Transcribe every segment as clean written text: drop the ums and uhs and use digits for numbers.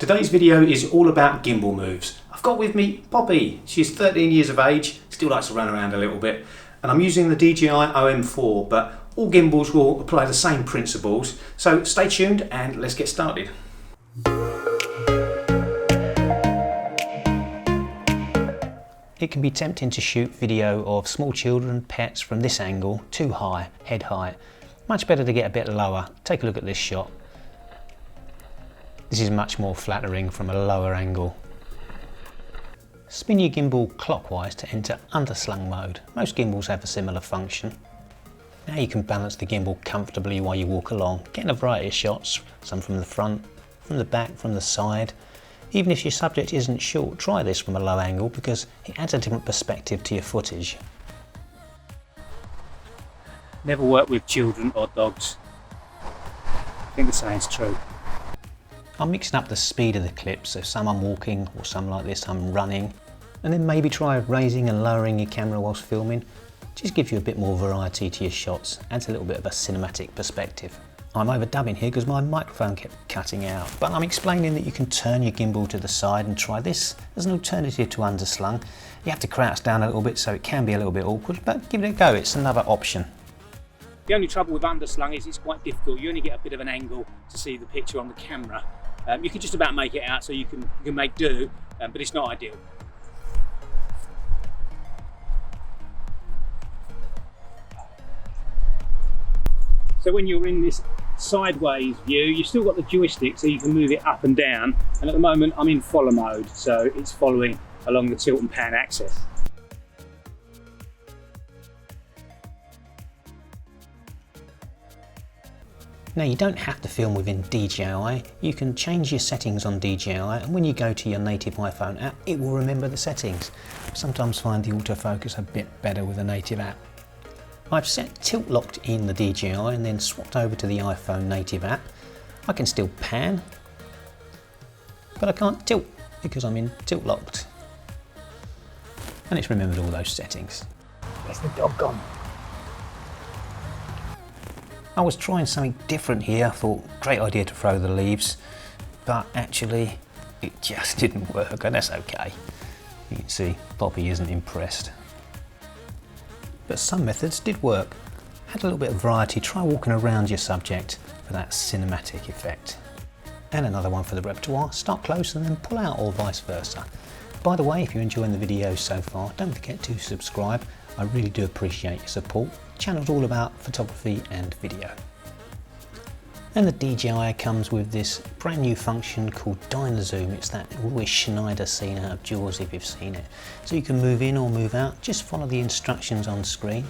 Today's video is all about gimbal moves. I've got with me Poppy. She's 13 years of age, still likes to run around a little bit. And I'm using the DJI OM4, but all gimbals will apply the same principles. So stay tuned and let's get started. It can be tempting to shoot video of small children, pets from this angle, too high, head height. Much better to get a bit lower. Take a look at this shot. This is much more flattering from a lower angle. Spin your gimbal clockwise to enter underslung mode. Most gimbals have a similar function. Now you can balance the gimbal comfortably while you walk along, getting a variety of shots, some from the front, from the back, from the side. Even if your subject isn't short, try this from a low angle because it adds a different perspective to your footage. Never work with children or dogs. I think the saying's true. I'm mixing up the speed of the clips, so some I'm walking or some like this I'm running, and then maybe try raising and lowering your camera whilst filming. Just gives you a bit more variety to your shots, adds a little bit of a cinematic perspective. I'm overdubbing here because my microphone kept cutting out, but I'm explaining that you can turn your gimbal to the side and try this as an alternative to underslung. You have to crouch down a little bit so it can be a little bit awkward, but give it a go, it's another option. The only trouble with underslung is it's quite difficult. You only get a bit of an angle to see the picture on the camera. You can just about make it out, so you can make do, but it's not ideal. So when you're in this sideways view, you've still got the joystick so you can move it up and down, and at the moment I'm in follow mode, so it's following along the tilt and pan axis. Now you don't have to film within DJI, you can change your settings on DJI, and when you go to your native iPhone app it will remember the settings. I sometimes find the autofocus a bit better with a native app. I've set tilt locked in the DJI and then swapped over to the iPhone native app. I can still pan, but I can't tilt because I'm in tilt locked. And it's remembered all those settings. Where's the dog gone? I was trying something different here. I thought, great idea to throw the leaves, but actually it just didn't work, and that's okay. You can see Poppy isn't impressed. But some methods did work. Had a little bit of variety, try walking around your subject for that cinematic effect. And another one for the repertoire, start close and then pull out, or vice versa. By the way, if you're enjoying the videos so far, don't forget to subscribe. I really do appreciate your support. The channel's all about photography and video. And the DJI comes with this brand new function called dyna zoom. It's that Louis Schneider scene out of Jaws, if you've seen it. So you can move in or move out, just follow the instructions on screen.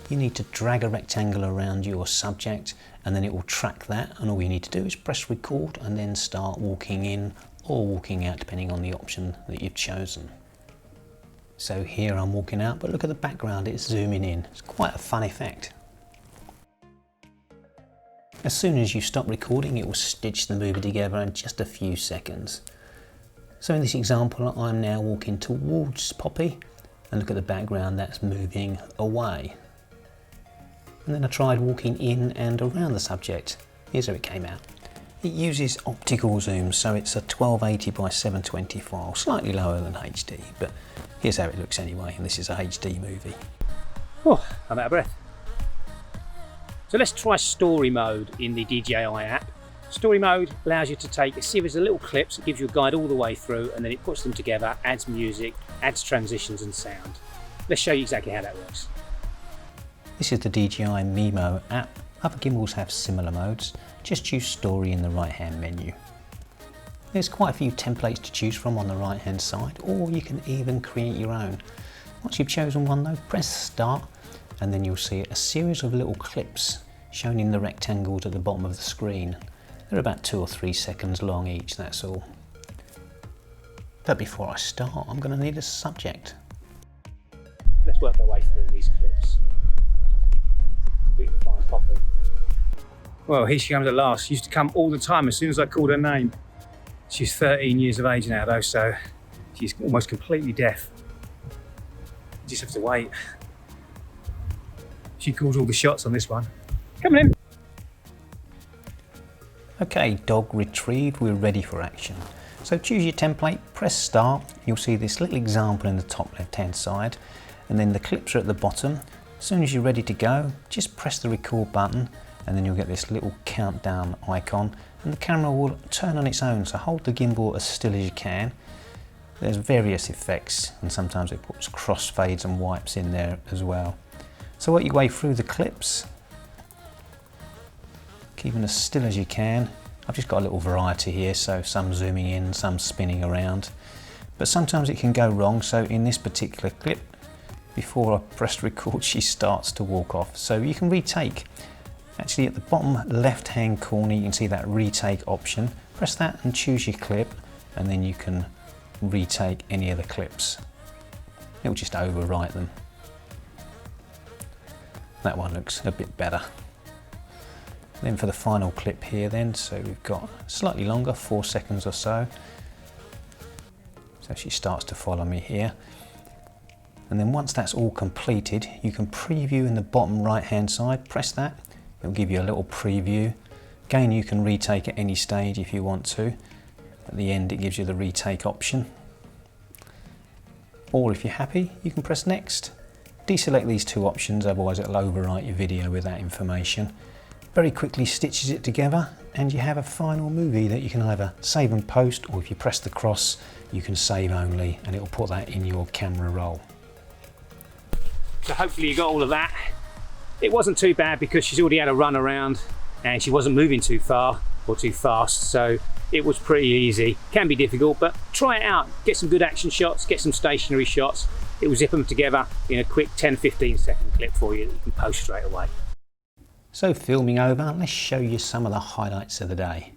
You need to drag a rectangle around your subject and then it will track that, and all you need to do is press record and then start walking in or walking out depending on the option that you've chosen. So here I'm walking out, but look at the background, it's zooming in. It's quite a fun effect. As soon as you stop recording, it will stitch the movie together in just a few seconds. So in this example, I'm now walking towards Poppy, and look at the background, that's moving away. And then I tried walking in and around the subject. Here's how it came out. It uses optical zoom, so it's a 1280 by 720 file, slightly lower than HD, but here's how it looks anyway, and this is a HD movie. Oh, I'm out of breath. So let's try story mode in the DJI app. Story mode allows you to take a series of little clips, it gives you a guide all the way through, and then it puts them together, adds music, adds transitions and sound. Let's show you exactly how that works. This is the DJI Mimo app. Other gimbals have similar modes. Just choose story in the right hand menu. There's quite a few templates to choose from on the right hand side, or you can even create your own. Once you've chosen one though, press start and then you'll see a series of little clips shown in the rectangles at the bottom of the screen. They're about 2 or 3 seconds long each, that's all. But before I start, I'm going to need a subject. Let's work our way through these clips. We can find Poppy. Well, here she comes at last. She used to come all the time as soon as I called her name. She's 13 years of age now though, so she's almost completely deaf. You just have to wait. She calls all the shots on this one. Come on in. Okay, dog retrieved, we're ready for action. So choose your template, press start, you'll see this little example in the top left hand side, and then the clips are at the bottom. As soon as you're ready to go, just press the record button, and then you'll get this little countdown icon, and the camera will turn on its own, so hold the gimbal as still as you can. There's various effects, and sometimes it puts crossfades and wipes in there as well. So work your way through the clips, keeping as still as you can. I've just got a little variety here, so some zooming in, some spinning around. But sometimes it can go wrong, so in this particular clip, before I press record, she starts to walk off. So you can retake. Actually, at the bottom left hand corner, you can see that retake option. Press that and choose your clip, and then you can retake any of the clips. It will just overwrite them. That one looks a bit better. Then for the final clip here then, so we've got slightly longer, 4 seconds or so. So she starts to follow me here. And then once that's all completed, you can preview in the bottom right hand side, press that, it'll give you a little preview. Again, you can retake at any stage if you want to. At the end it gives you the retake option. Or if you're happy, you can press next. Deselect these two options, otherwise it'll overwrite your video with that information. Very quickly stitches it together, and you have a final movie that you can either save and post, or if you press the cross, you can save only, and it'll put that in your camera roll. So hopefully you got all of that. It wasn't too bad because she's already had a run around and she wasn't moving too far or too fast, so it was pretty easy. Can be difficult, but try it out. Get some good action shots, get some stationary shots. It will zip them together in a quick 10-15 second clip for you that you can post straight away. So filming over, let's show you some of the highlights of the day.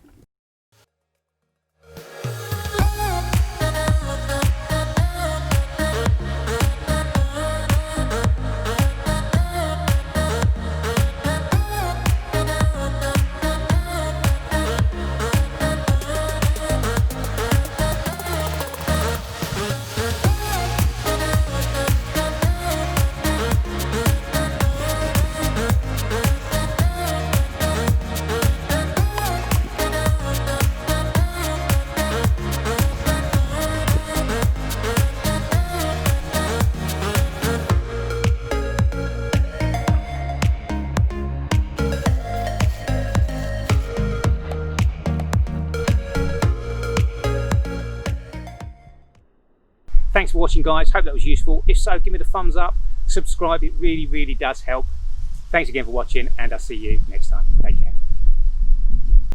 Thanks for watching, guys. Hope that was useful. If so, give me the thumbs up, subscribe. It really, really does help. Thanks again for watching, and I'll see you next time. Take care.